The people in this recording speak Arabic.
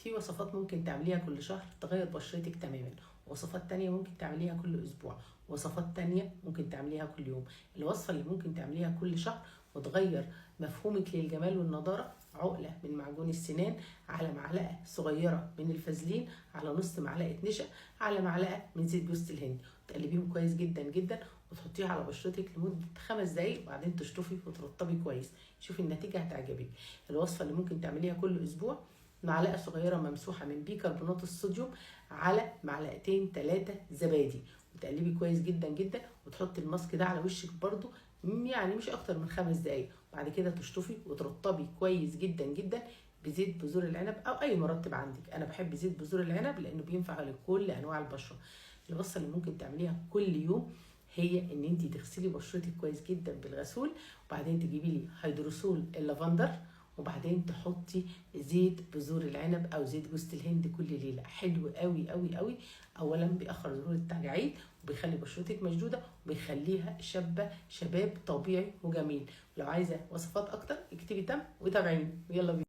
في وصفات ممكن تعمليها كل شهر تغير بشرتك تماما، وصفات تانية ممكن تعمليها كل اسبوع، وصفات تانية ممكن تعمليها كل يوم. الوصفة اللي ممكن تعمليها كل شهر وتغير مفهومك للجمال والنضارة: عقلة من معجون السنان، على معلقة صغيرة من الفازلين، على نص معلقة نشا، على معلقة من زيت جوز الهند. تقلبيهم كويس جدا جدا وتحطيها على بشرتك لمدة 5 دقايق، وبعدين تشطفي وترطبي كويس. شوفي النتيجة هتعجبك. الوصفة اللي ممكن تعمليها كل اسبوع: معلقة صغيرة ممسوحة من بيكربونات الصوديوم على معلقتين 3 زبادي، وتقلبي كويس جدا جدا، وتحطي الماسك ده على وشك برضو يعني مش اكتر من 5 دقايق. بعد كده تشطفي وترطبي كويس جدا جدا بزيت بذور العنب او اي مرطب عندك. انا بحب زيت بذور العنب لانه بينفع لكل انواع البشره. الوصفه اللي ممكن تعمليها كل يوم هي ان انت تغسلي بشرتك كويس جدا بالغسول، وبعدين تجيبي لي هيدروسول اللافندر، وبعدين تحطي زيت بذور العنب او زيت جوز الهند كل ليله. حلو قوي قوي قوي. اولا بيأخر ظهور التجاعيد، وبيخلي بشرتك مشدوده، وبيخليها شابه شباب طبيعي وجميل. لو عايزه وصفات اكتر اكتبي تم وتابعيني، ويلا بينا.